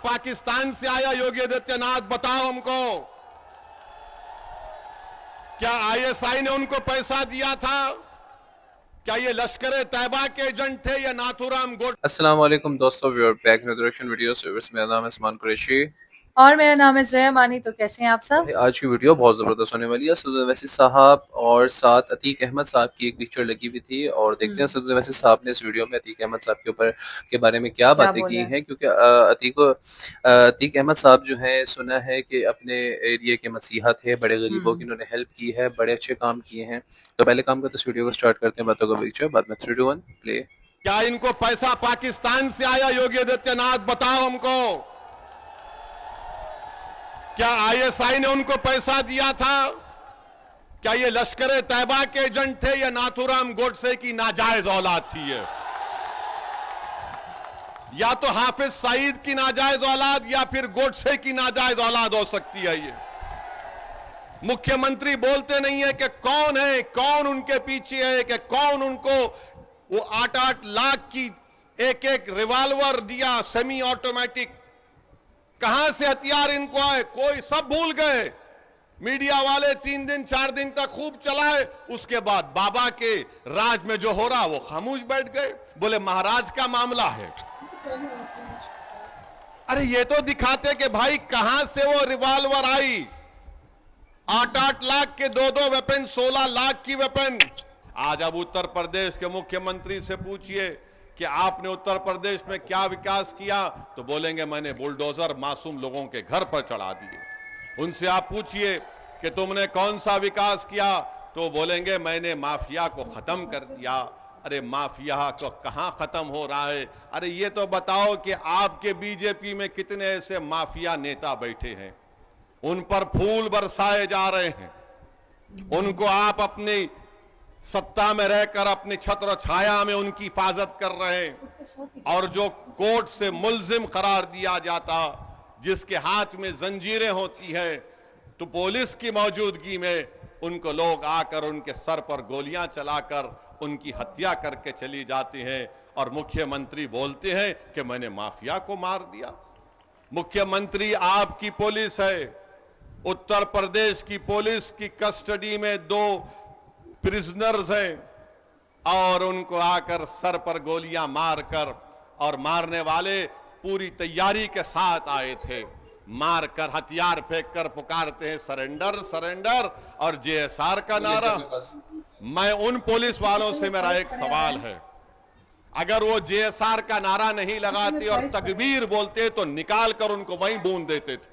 पाकिस्तान से आया योगी आदित्यनाथ, बताओ हमको, क्या आईएसआई ने उनको पैसा दिया था? क्या ये लश्कर तैयबा के एजेंट थे या नाथूराम गोड? अस्सलाम वालेकुम दोस्तों, we are back with reaction videos. मेरा नाम है सलमान कुरैशी और मेरा नाम है जया मानी। तो कैसे हैं आप सब? आज की वीडियो बहुत ज़बरदस्त होने वाली है। सदर वैसी साहब और साथ अतीक अहमद साहब की एक पिक्चर लगी हुई थी और देखते हैं सदर वैसी साहब ने इस वीडियो में अतीक अहमद साहब के ऊपर के बारे में क्या बातें की बोला है? हैं, क्योंकि अतीक अहमद साहब जो है, सुना है कि अपने एरिया के मसीहा थे, बड़े गरीबों की इन्होंने हेल्प की है, बड़े अच्छे काम किए हैं। तो पहले काम करते इस वीडियो को स्टार्ट करते हैं, बातों का पिक्चर बाद में 3 2 1 प्ले। क्या इनको पैसा पाकिस्तान से आया योगी आदित्यनाथ, बताओ हमको, क्या आईएसआई ने उनको पैसा दिया था? क्या ये लश्कर तैयबा के एजेंट थे या नाथूराम गोडसे की नाजायज औलाद थी? ये या तो हाफिज सईद की नाजायज औलाद या फिर गोडसे की नाजायज औलाद हो सकती है। ये मुख्यमंत्री बोलते नहीं है कि कौन है, कौन उनके पीछे है, कि कौन उनको वो 8-8 लाख की एक रिवॉल्वर दिया, सेमी ऑटोमेटिक, कहां से हथियार इनको आए, कोई सब भूल गए। मीडिया वाले 3 दिन 4 दिन तक खूब चलाए, उसके बाद बाबा के राज में जो हो रहा वो खामोश बैठ गए, बोले महाराज का मामला है। अरे ये तो दिखाते कि भाई कहां से वो रिवॉल्वर आई, 8-8 लाख के 2-2 वेपन, 16 लाख की वेपन। आज अब उत्तर प्रदेश के मुख्यमंत्री से पूछिए कि आपने उत्तर प्रदेश में क्या विकास किया, तो बोलेंगे मैंने बुलडोजर मासूम लोगों के घर पर चढ़ा दिए। उनसे आप पूछिए कि तुमने कौन सा विकास किया, तो बोलेंगे मैंने माफिया को खत्म कर दिया। अरे माफिया को कहां खत्म हो रहा है? अरे ये तो बताओ कि आपके बीजेपी में कितने ऐसे माफिया नेता बैठे हैं, उन पर फूल बरसाए जा रहे हैं, उनको आप अपनी सत्ता में रहकर अपनी छत्र छाया में उनकी हिफाजत कर रहे हैं, और जो कोर्ट से मुल्जिम करार दिया जाता, जिसके हाथ में जंजीरें होती है, तो पुलिस की मौजूदगी में उनको लोग आकर उनके सर पर गोलियां चलाकर उनकी हत्या करके चली जाती हैं, और मुख्यमंत्री बोलते हैं कि मैंने माफिया को मार दिया। मुख्यमंत्री आपकी पुलिस है, उत्तर प्रदेश की पुलिस की कस्टडी में 2 प्रिजनर्स हैं और उनको आकर सर पर गोलियां मारकर, और मारने वाले पूरी तैयारी के साथ आए थे, मारकर हथियार फेंककर पुकारते हैं सरेंडर सरेंडर, और जेएसआर का नारा। मैं उन पुलिस वालों से मेरा एक सवाल है, अगर वो जेएसआर का नारा नहीं लगाते और तकबीर बोलते तो निकाल कर उनको वहीं बूंद देते थे।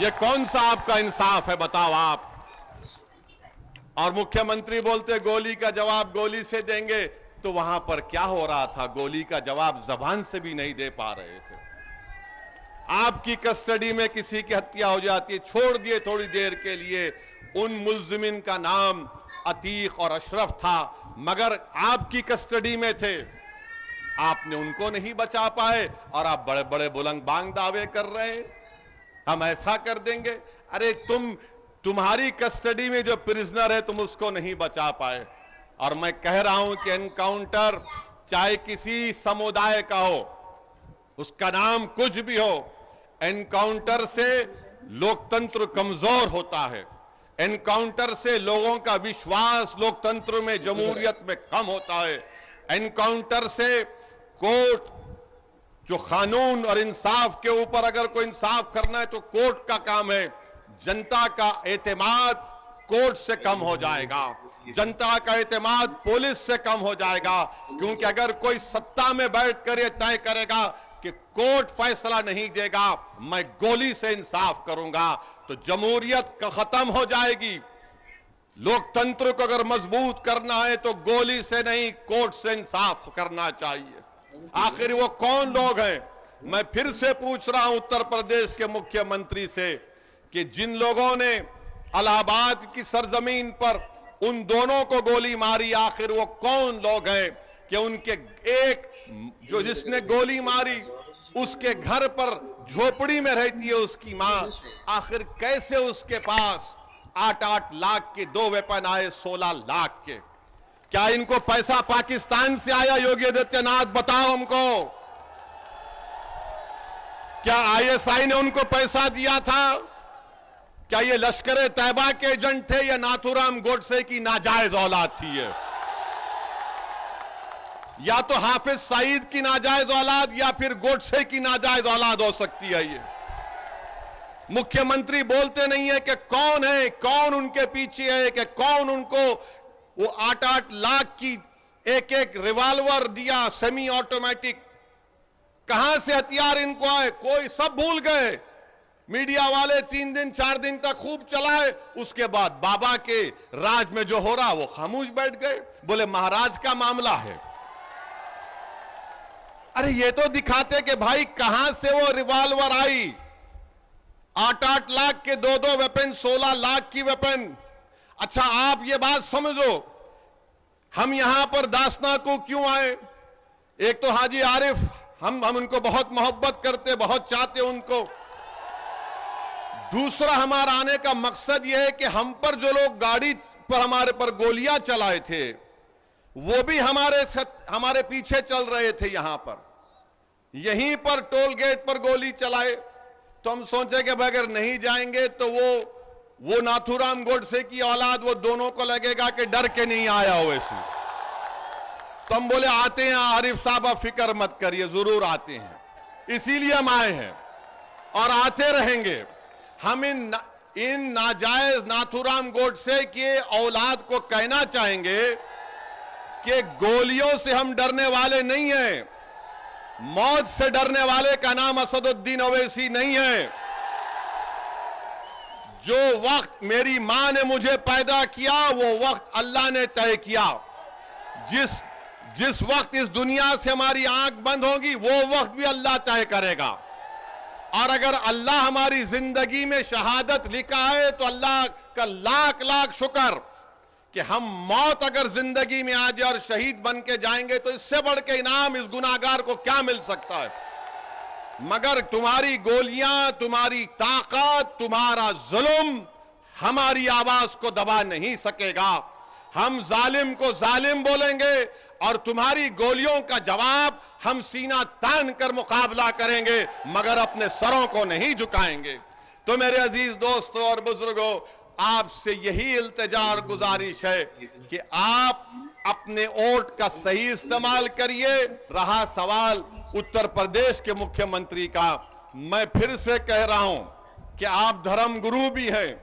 ये कौन सा आपका इंसाफ है, बताओ आप? और मुख्यमंत्री बोलते गोली का जवाब गोली से देंगे, तो वहां पर क्या हो रहा था? गोली का जवाब जबान से भी नहीं दे पा रहे थे। आपकी कस्टडी में किसी की हत्या हो जाती है, छोड़ दिए थोड़ी देर के लिए, उन मुल्जिमिन का नाम अतीक और अशरफ था, मगर आपकी कस्टडी में थे, आपने उनको नहीं बचा पाए, और आप बड़े बड़े बुलंद बांग दावे कर रहे हैं हम ऐसा कर देंगे। अरे तुम्हारी कस्टडी में जो प्रिजनर है, तुम उसको नहीं बचा पाए। और मैं कह रहा हूं कि एनकाउंटर चाहे किसी समुदाय का हो, उसका नाम कुछ भी हो, एनकाउंटर से लोकतंत्र कमजोर होता है, एनकाउंटर से लोगों का विश्वास लोकतंत्र में, जमहूरियत में कम होता है। एनकाउंटर से कोर्ट, जो कानून और इंसाफ के ऊपर अगर कोई इंसाफ करना है तो कोर्ट का काम है, जनता का एतमाद कोर्ट से कम हो जाएगा, जनता का एतमाद पुलिस से कम हो जाएगा, क्योंकि अगर कोई सत्ता में बैठकर ये तय करेगा कि कोर्ट फैसला नहीं देगा, मैं गोली से इंसाफ करूंगा, तो जमहूरियत खत्म हो जाएगी। लोकतंत्र को अगर मजबूत करना है तो गोली से नहीं, कोर्ट से इंसाफ करना चाहिए। आखिर वो कौन लोग हैं? मैं फिर से पूछ रहा हूं उत्तर प्रदेश के मुख्यमंत्री से कि जिन लोगों ने इलाहाबाद की सरजमीन पर उन दोनों को गोली मारी, आखिर वो कौन लोग हैं कि उनके एक जो जिसने गोली मारी उसके घर पर झोपड़ी में रहती है उसकी मां, आखिर कैसे उसके पास 8-8 लाख के 2 वेपन आए, 16 लाख के? क्या इनको पैसा पाकिस्तान से आया योगी आदित्यनाथ, बताओ हमको? क्या आईएसआई ने उनको पैसा दिया था? क्या ये लश्कर तैयबा के एजेंट थे या नाथूराम गोडसे की नाजायज औलाद थी ये? या तो हाफिज सईद की नाजायज औलाद या फिर गोडसे की नाजायज औलाद हो सकती है ये। मुख्यमंत्री बोलते नहीं है कि कौन है, कौन उनके पीछे है, कि कौन उनको वो 8-8 लाख की एक रिवॉल्वर दिया सेमी ऑटोमेटिक, कहां से हथियार इनको आए, कोई सब भूल गए। मीडिया वाले 3 दिन 4 दिन तक खूब चलाए, उसके बाद बाबा के राज में जो हो रहा वो खामोश बैठ गए, बोले महाराज का मामला है। अरे ये तो दिखाते कि भाई कहां से वो रिवॉल्वर आई, 8-8 लाख के 2-2 वेपन, 16 लाख की वेपन। अच्छा आप ये बात समझो, हम यहां पर दासना को क्यों आए? एक तो हाजी आरिफ, हम उनको बहुत मोहब्बत करते, बहुत चाहते उनको। दूसरा हमारा आने का मकसद यह है कि हम पर जो लोग गाड़ी पर हमारे पर गोलियां चलाए थे वो भी हमारे पीछे चल रहे थे। यहां पर यहीं पर टोल गेट पर गोली चलाए तो हम सोचे कि अगर नहीं जाएंगे तो वो नाथूराम गोडसे की औलाद, वो दोनों को लगेगा कि डर के नहीं आया हो ऐसी। तो हम बोले आते हैं आरिफ साहब, आप फिक्र मत करिए, जरूर आते हैं, इसीलिए हम आए हैं और आते रहेंगे। हम इन नाजायज नाथूराम गोडसे के औलाद को कहना चाहेंगे कि गोलियों से हम डरने वाले नहीं हैं, मौत से डरने वाले का नाम असदुद्दीन ओवैसी नहीं है। जो वक्त मेरी मां ने मुझे पैदा किया वो वक्त अल्लाह ने तय किया। जिस वक्त इस दुनिया से हमारी आंख बंद होगी वो वक्त भी अल्लाह तय करेगा। और अगर अल्लाह हमारी जिंदगी में शहादत लिखा है तो अल्लाह का लाख लाख शुक्र कि हम मौत अगर जिंदगी में आ जाए और शहीद बन के जाएंगे तो इससे बढ़ के इनाम इस गुनाहगार को क्या मिल सकता है? मगर तुम्हारी गोलियां, तुम्हारी ताकत, तुम्हारा जुल्म हमारी आवाज को दबा नहीं सकेगा। हम जालिम को जालिम बोलेंगे और तुम्हारी गोलियों का जवाब हम सीना तान कर मुकाबला करेंगे, मगर अपने सरों को नहीं झुकाएंगे। तो मेरे अजीज दोस्तों और बुजुर्गों, आपसे यही इल्तिजा और गुजारिश है कि आप अपने वोट का सही इस्तेमाल करिए। रहा सवाल उत्तर प्रदेश के मुख्यमंत्री का, मैं फिर से कह रहा हूं कि आप धर्म गुरु भी हैं,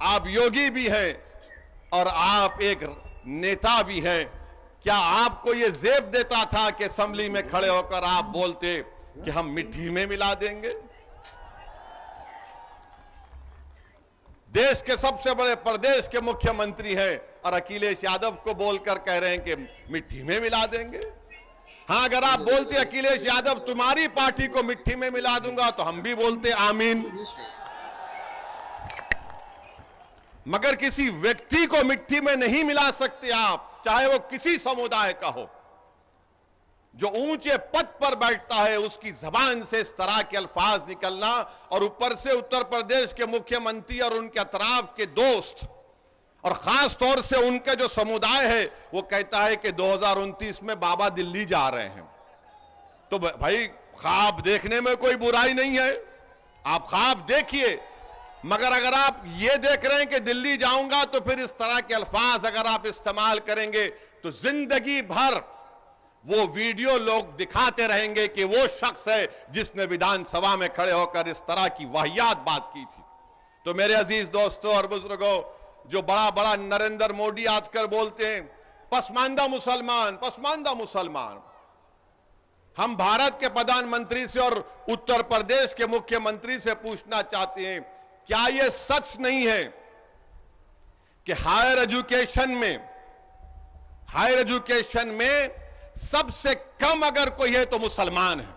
आप योगी भी हैं और आप एक नेता भी हैं। क्या आपको यह जेब देता था कि असेंबली में खड़े होकर आप बोलते कि हम मिट्टी में मिला देंगे? देश के सबसे बड़े प्रदेश के मुख्यमंत्री हैं और अखिलेश यादव को बोलकर कह रहे हैं कि मिट्टी में मिला देंगे। हां, अगर आप बोलते अखिलेश यादव तुम्हारी पार्टी को मिट्टी में मिला दूंगा तो हम भी बोलते आमीन। मगर किसी व्यक्ति को मिट्टी में नहीं मिला सकते आप, चाहे वो किसी समुदाय का हो। जो ऊंचे पद पर बैठता है उसकी जबान से इस तरह के अल्फाज निकलना, और ऊपर से उत्तर प्रदेश के मुख्यमंत्री और उनके अतराफ के दोस्त और खास तौर से उनके जो समुदाय है वो कहता है कि 2029 में बाबा दिल्ली जा रहे हैं। तो भाई ख्वाब देखने में कोई बुराई नहीं है, आप ख्वाब देखिए, मगर अगर आप ये देख रहे हैं कि दिल्ली जाऊंगा तो फिर इस तरह के अल्फाज अगर आप इस्तेमाल करेंगे तो जिंदगी भर वो वीडियो लोग दिखाते रहेंगे कि वो शख्स है जिसने विधानसभा में खड़े होकर इस तरह की वाहियात बात की थी। तो मेरे अजीज दोस्तों और बुजुर्गों, जो बड़ा बड़ा नरेंद्र मोदी आजकल बोलते हैं पसमानदा मुसलमान, पसमानदा मुसलमान, हम भारत के प्रधानमंत्री से और उत्तर प्रदेश के मुख्यमंत्री से पूछना चाहते हैं, क्या यह सच नहीं है कि हायर एजुकेशन में सबसे कम अगर कोई है तो मुसलमान है,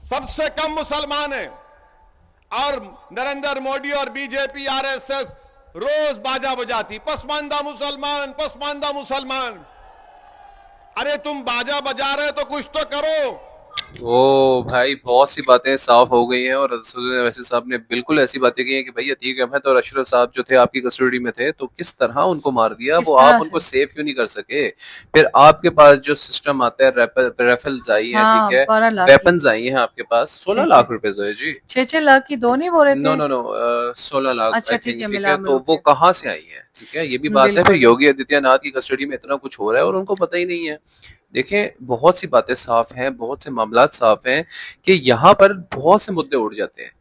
सबसे कम मुसलमान है? और नरेंद्र मोदी और बीजेपी आरएसएस रोज बाजा बजाती पसमानदा मुसलमान, पसमानदा मुसलमान। अरे तुम बाजा बजा रहे तो कुछ तो करो। ओ भाई, बहुत सी बातें साफ हो गई हैं और वैसे साहब ने बिल्कुल ऐसी बातें की हैं कि भाई अतीक अहमद और अशरफ साहब जो थे आपकी कस्टडी में थे, तो किस तरह उनको मार दिया, किस वो आप तरह उनको से? सेफ क्यों नहीं कर सके। फिर आपके पास जो सिस्टम आता है, राइफल्स आई हैं, ठीक हाँ, है, 12 लाख की। वेपन्स आई हैं आपके पास, 16 छः छः लाख रुपए तो है जी। 6-6 लाख की दो नहीं बोल रहे नो थे? नो नो, 16 लाख आई अच्छा ठीक थिंक, है, ठीक है, मिला तो मिलू वो के। कहाँ से आई है, ठीक है, ये भी बात है। फिर बिल्कुल। योगी आदित्यनाथ की कस्टडी में इतना कुछ हो रहा है और उनको पता ही नहीं है। देखें, बहुत सी बातें साफ हैं, बहुत से मामलात साफ हैं कि यहाँ पर बहुत से मुद्दे उड़ जाते हैं।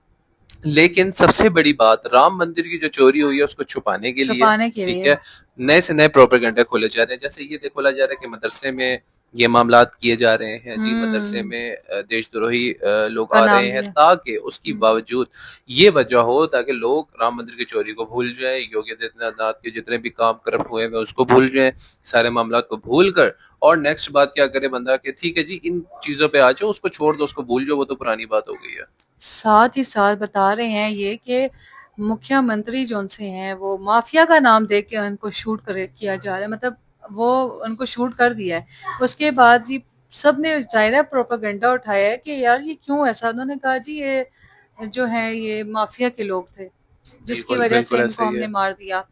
लेकिन सबसे बड़ी बात, राम मंदिर की जो चोरी हुई है उसको छुपाने के लिए, छुपाने के ठीक लिए। है, नए से नए प्रोपेगेंडा खोले जा रहे हैं। जैसे ये देखो, बोला जा रहा है कि मदरसे में ये मामलात किए जा रहे हैं जी, मदरसे हम्म। में देशद्रोही लोग का आ रहे नाम हैं, लिया। ताकि उसकी हम्म। बावजूद ये वजह हो ताकि लोग राम मंदिर की चोरी को भूल जाएं, योगी आदित्यनाथ के जितने भी काम करप्ट हुए हैं उसको भूल जाएं, सारे मामलात को भूल कर, और नेक्स्ट बात क्या करे बंदा कि ठीक है जी, इन चीजों पे आ जाओ, उसको छोड़ दो, उसको भूल जाओ, वो तो पुरानी बात हो गई है। साथ ही साथ बता रहे हैं ये कि मुख्यमंत्री जो उनसे हैं वो माफिया का नाम दे के उनको शूट कर किया जा रहा है, मतलब वो उनको शूट कर दिया है। उसके बाद जी सब ने जाहिर है प्रोपेगेंडा उठाया है कि यार ये क्यों ऐसा। उन्होंने कहा जी ये जो है ये माफिया के लोग थे जिसकी बिल्कुल वजह से बिल्कुल इनको ऐसा ही हमने है, मार दिया।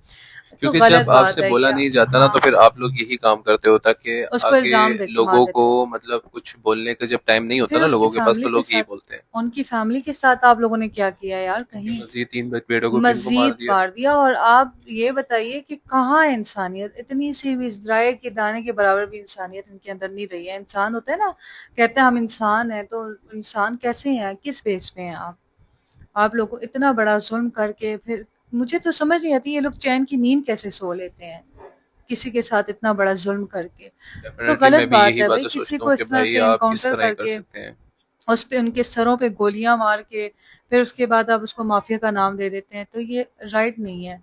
तो क्योंकि गलत जब बात आपसे है बोला ये। नहीं जाता ना, तो हाँ, फिर आप लोग यही काम करते हो ताकि उसको आगे इल्जाम दे के मार लोगों को, देते हैं। मतलब कुछ बोलने का जब टाइम नहीं होता फिर ना उसकी लोगों के पास, फैमिली तो के लोग यही साथ बोलते हैं। उनकी फैमिली के साथ आप लोगों ने क्या किया यार, उनके कहीं मजीद 3 बेटों को भी इनको मार मज़ीद दिया। मार दिया। और आप ये बताइए कि कहाँ है इंसानियत, इतनी सी भी ज़राए के दाने के बराबर भी इंसानियत इनके अंदर नहीं रही है। इंसान होता है ना, कहते हैं हम इंसान हैं, तो इंसान कैसे हैं, किस बेस पे हैं आप लोग को इतना बड़ा जुल्म करके फिर मुझे तो समझ नहीं आती ये लोग चैन की नींद कैसे सो लेते हैं किसी के साथ इतना बड़ा जुल्म करके। तो डेफिनेटली गलत मैं भी बात यही है भाई, बातें किसी सोचता हूँ को कि इस तरह भाई से आप किस एनकाउंटर तरह ही कर करके सकते हैं। उस पे उनके सरों पे गोलियां मार के फिर उसके बाद आप उसको माफिया का नाम दे देते हैं, तो ये राइट नहीं है।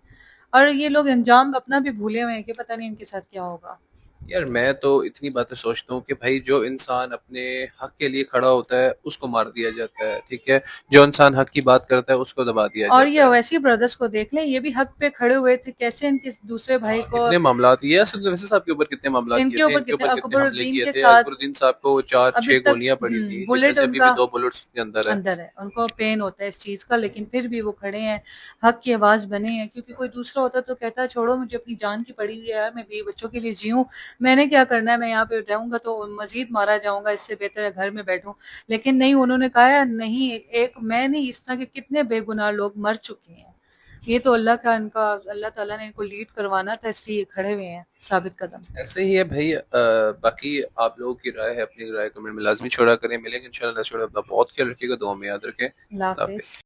और ये लोग अंजाम अपना भी भूले हुए हैं कि पता नहीं इनके साथ क्या होगा। यार मैं तो इतनी बातें सोचता हूँ कि भाई जो इंसान अपने हक के लिए खड़ा होता है उसको मार दिया जाता है, ठीक है, जो इंसान हक की बात करता है उसको दबा दिया और ये जाता है। अवैसी ब्रदर्स को देख लें, ये भी हक पे खड़े हुए थे, कैसे इनके दूसरे भाई को कितने मामलात, ये असद वैसे साहब के ऊपर कितने मामलात किए इनके थे, ऊपर इनके कितने ऊपर कितने हमले अकबरुद्दीन किए के थे। साथ अकबरुद्दीन साहब को चार अभी छह तक गोलियां पड़ी थी, जिनमें बुलेट से अभी भी उनका 2 बुलेट्स के अंदर है। अंदर है, उनको पेन होता है इस चीज का, लेकिन फिर भी वो खड़े हैं, हक की आवाज बने हैं। क्योंकि कोई दूसरा होता तो कहता छोड़ो मुझे अपनी जान की पड़ी हुई है यार, मैं बीवी बच्चों के लिए जीऊं, मैंने क्या करना है, मैं यहाँ पे रहूंगा तो मजीद मारा जाऊंगा, इससे बेहतर है घर में बैठूं। लेकिन नहीं, उन्होंने कहा है, नहीं एक मैं नहीं, इस तरह के कितने बेगुनाह लोग मर चुके हैं। ये तो अल्लाह का इनका, अल्लाह ताला ने इनको लीड करवाना था, इसलिए ये खड़े हुए हैं साबित कदम। ऐसे ही है भाई। बाकी आप लोगों की राय है, अपनी राय कमेंट में लाजमी छोड़ा करें। मिलेंगे इंशाल्लाह नेक्स्ट वीडियो। अपना बहुत ख्याल रखिएगा, दुआ में याद रखें। अल्लाह अल्लाह हाफिज़। हाफिज।